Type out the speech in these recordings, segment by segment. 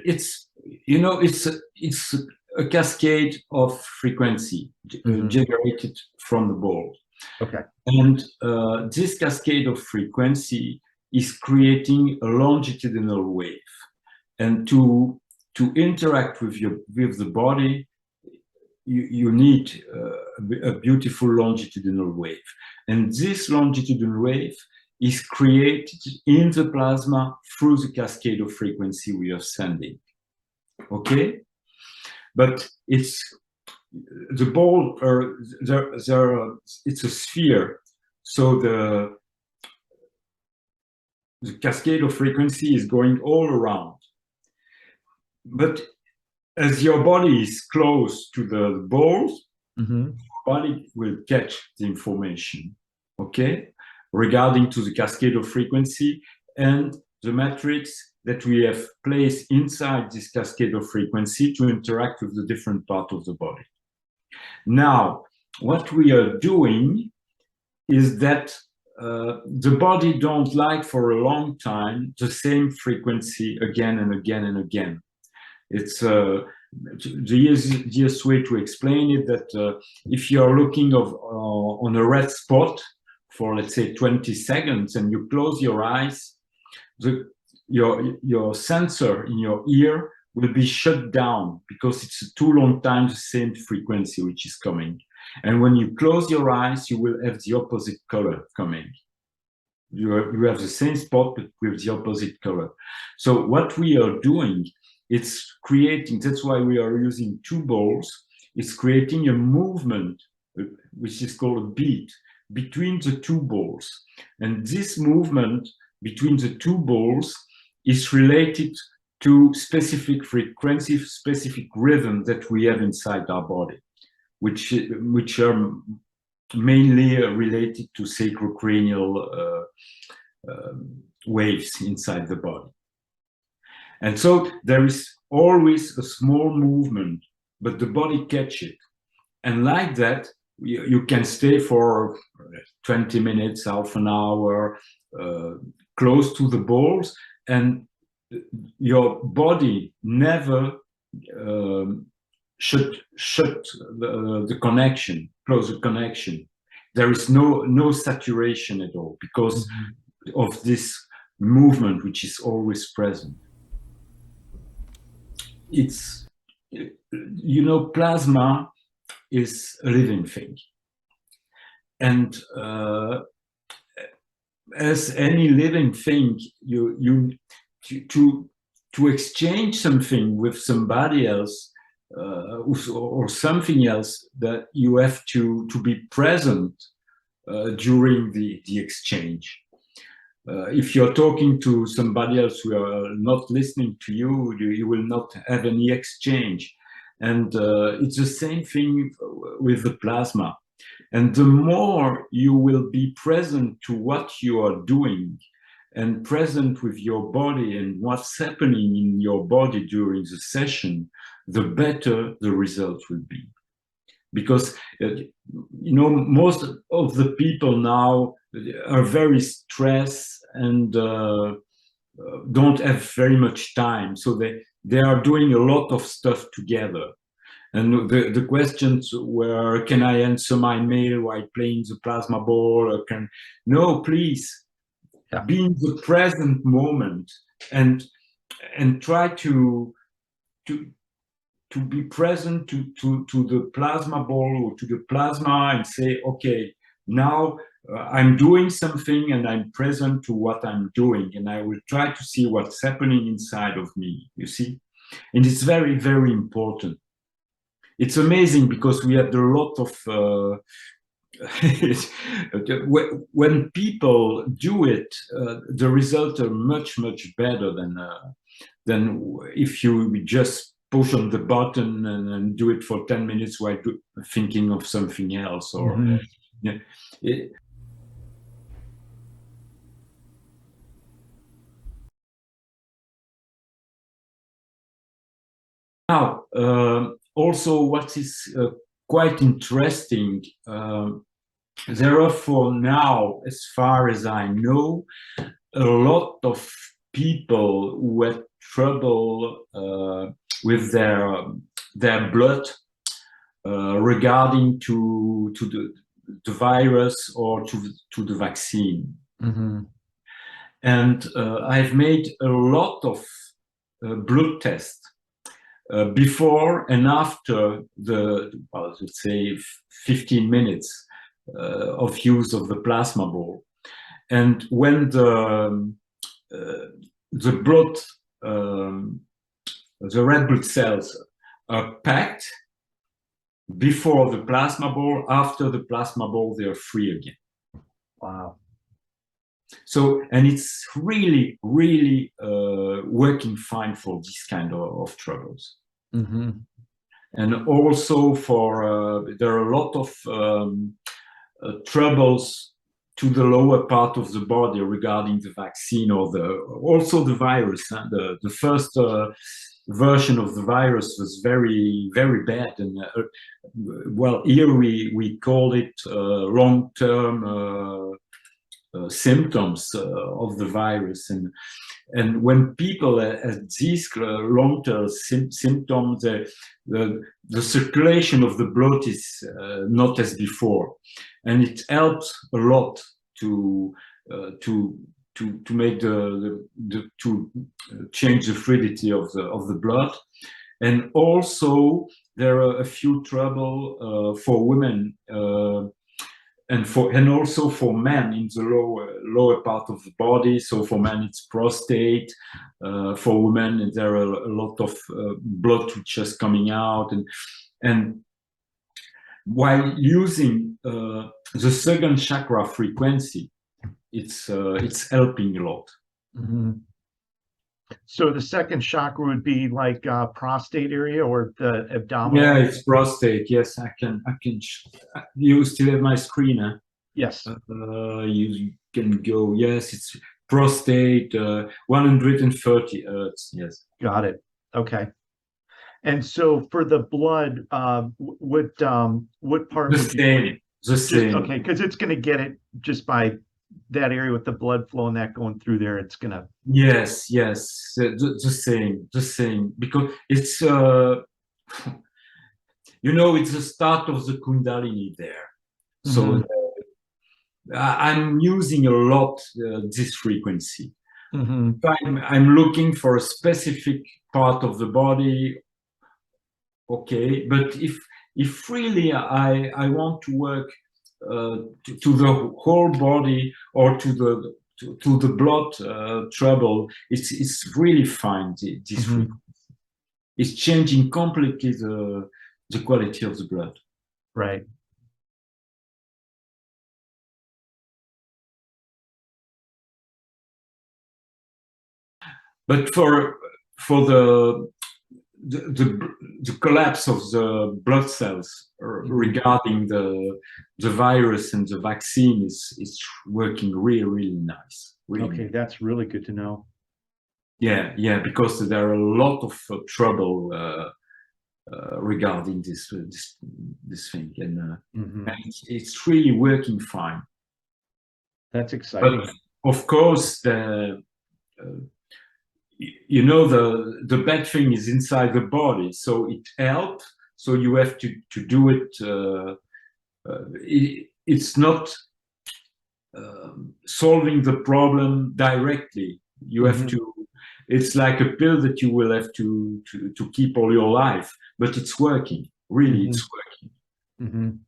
it's, you know, it's a cascade of frequency generated from the ball. Okay. And this cascade of frequency is creating a longitudinal wave. And to interact with the body, you need a beautiful longitudinal wave. And this longitudinal wave is created in the plasma through the cascade of frequency we are sending. Okay? But it's the ball, it's a sphere. So the cascade of frequency is going all around. But as your body is close to the balls, your body will catch the information, okay, regarding to the cascade of frequency and the matrix that we have placed inside this cascade of frequency to interact with the different part of the body. Now, what we are doing is that the body don't like for a long time the same frequency again and again and again. It's the easiest way to explain it that if you're looking on a red spot for, let's say, 20 seconds and you close your eyes, your sensor in your ear will be shut down because it's a too long time the same frequency which is coming. And when you close your eyes, you will have the opposite color coming. You have the same spot but with the opposite color. So what we are doing, it's creating, that's why we are using two balls, it's creating a movement, which is called a beat, between the two balls. And this movement between the two balls is related to specific frequency, specific rhythm that we have inside our body, which are mainly related to sacrocranial waves inside the body. And so there is always a small movement, but the body catches it. And like that, you can stay for 20 minutes, half an hour, close to the balls, and your body never should shut the connection, close the connection. There is no saturation at all because of this movement which is always present. It's, you know, plasma is a living thing. And as any living thing, to exchange something with somebody else or something else, that you have to be present during the exchange. If you're talking to somebody else who are not listening to you, you will not have any exchange. And it's the same thing with the plasma. And the more you will be present to what you are doing and present with your body and what's happening in your body during the session, the better the result will be. Because, you know, most of the people now are very stressed and don't have very much time. So they are doing a lot of stuff together. And the questions were, can I answer my mail while playing the plasma ball? Or no, please, be in the present moment and try to be present to the plasma ball or to the plasma and say, okay, now I'm doing something and I'm present to what I'm doing, and I will try to see what's happening inside of me, you see? And it's very, very important. It's amazing because we had a lot of when people do it, the results are much, much better than if you just push on the button and do it for 10 minutes while thinking of something else. Or now, also what is quite interesting, there are for now, as far as I know, a lot of people who had trouble with their blood regarding to the virus or to the vaccine. Mm-hmm. And I've made a lot of blood tests before and after the, well, let's say 15 minutes of use of the plasma ball. And when the blood, the red blood cells are packed before the plasma ball, after the plasma ball, they're free again. Wow. So, and it's really, really working fine for this kind of troubles. Mm-hmm. And also for, there are a lot of troubles to the lower part of the body regarding the vaccine or also the virus. The first version of the virus was very, very bad. And well, here we call it long-term symptoms of the virus. And when people have these long-term symptoms, the circulation of the blood is not as before, and it helps a lot to make to change the fluidity of the blood. And also there are a few trouble for women and also for men in the lower part of the body. So for men it's prostate. For women there are a lot of blood which is coming out, and while using the second chakra frequency, it's helping a lot. Mm-hmm. So the second chakra would be like prostate area or the abdominal? Yeah, it's prostate. Yes, I can. You still have my screen, huh? Yes. You can go. Yes, it's prostate. 130 hertz. Yes. Got it. Okay. And so for the blood, what part would you? The same. Okay, because it's going to get it just by that area with the blood flow and that going through there. It's going to. Yes, the same, because it's you know, it's the start of the Kundalini there. So I'm using a lot this frequency. I'm looking for a specific part of the body. Okay, but if really I want to work to the whole body or to the blood trouble, it's really fine. This frequency, it's changing completely the quality of the blood. Right. But for the collapse of the blood cells regarding the virus and the vaccine is working really nice. Really okay, nice. That's really good to know. Yeah, because there are a lot of trouble regarding this thing, and it's really working fine. That's exciting. But of course, you know, the bad thing is inside the body, so it helps. So you have to do it. It's not solving the problem directly. You have to. It's like a pill that you will have to keep all your life, but it's working. Really, it's working.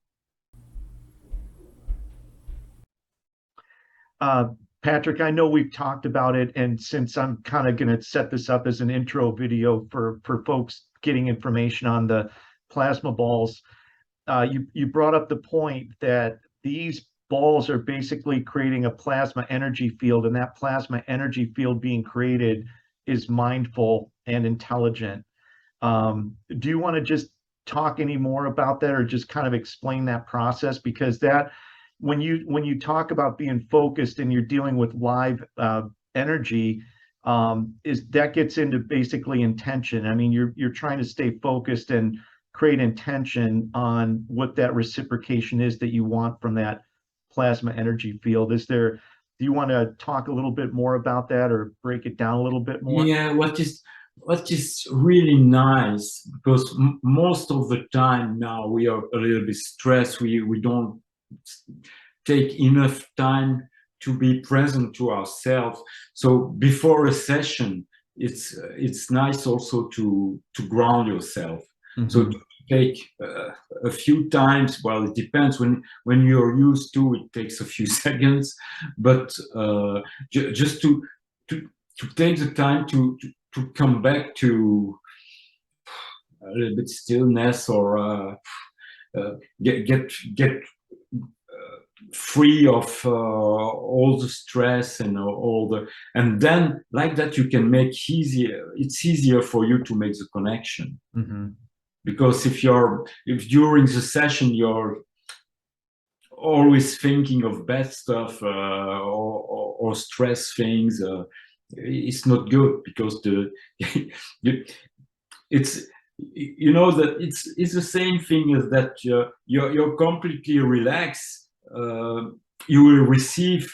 Patrick, I know we've talked about it, and since I'm kind of going to set this up as an intro video for folks getting information on the plasma balls, you brought up the point that these balls are basically creating a plasma energy field, and that plasma energy field being created is mindful and intelligent. Do you want to just talk any more about that, or just kind of explain that process? Because that, when you talk about being focused and you're dealing with live energy, is that gets into basically intention. I mean, you're trying to stay focused and create intention on what that reciprocation is that you want from that plasma energy field. Is there Do you want to talk a little bit more about that or break it down a little bit more? Yeah, what is really nice, because most of the time now we are a little bit stressed. We don't take enough time to be present to ourselves. So before a session, it's nice also to ground yourself. So to take a few times. Well, it depends. When you're used to, it takes a few seconds, but just to take the time to come back to a little bit stillness, or get free of all the stress and all the, and then like that you can make it's easier for you to make the connection. Because if during the session you're always thinking of bad stuff or stress things, it's not good, because it's, you know, that it's the same thing as that you're completely relaxed. You will receive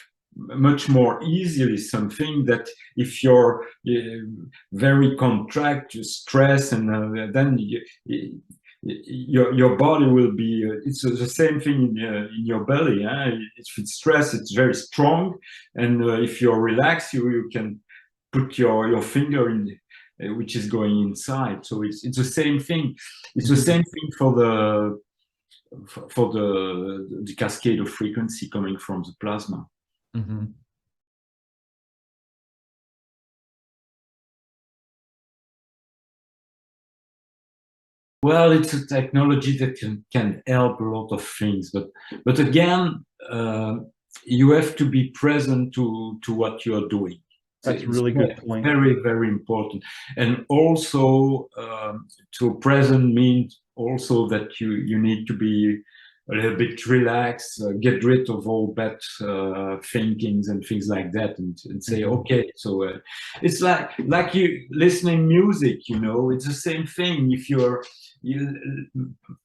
much more easily something that if you're very contract, stress, and then your body will be, it's the same thing in your belly. If it's stress, it's very strong, and if you're relaxed, you can put your finger in which is going inside. So it's the same thing. It's the same thing for the cascade of frequency coming from the plasma. Well, it's a technology that can help a lot of things, but again, you have to be present to what you are doing. That's a really good point. Very, very important. And also, to present means also that you need to be a little bit relaxed, get rid of all bad thinkings and things like that, and say, okay. So it's like you listening music, you know, it's the same thing. If you're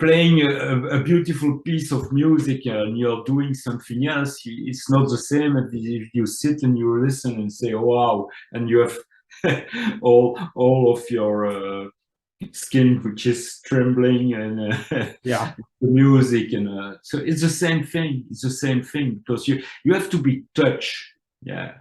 playing a beautiful piece of music and you're doing something else, it's not the same as if you sit and you listen and say, oh, wow, and you have all of your skin which is trembling, and yeah, the music, and so it's the same thing. It's the same thing, because you have to be touched. Yeah,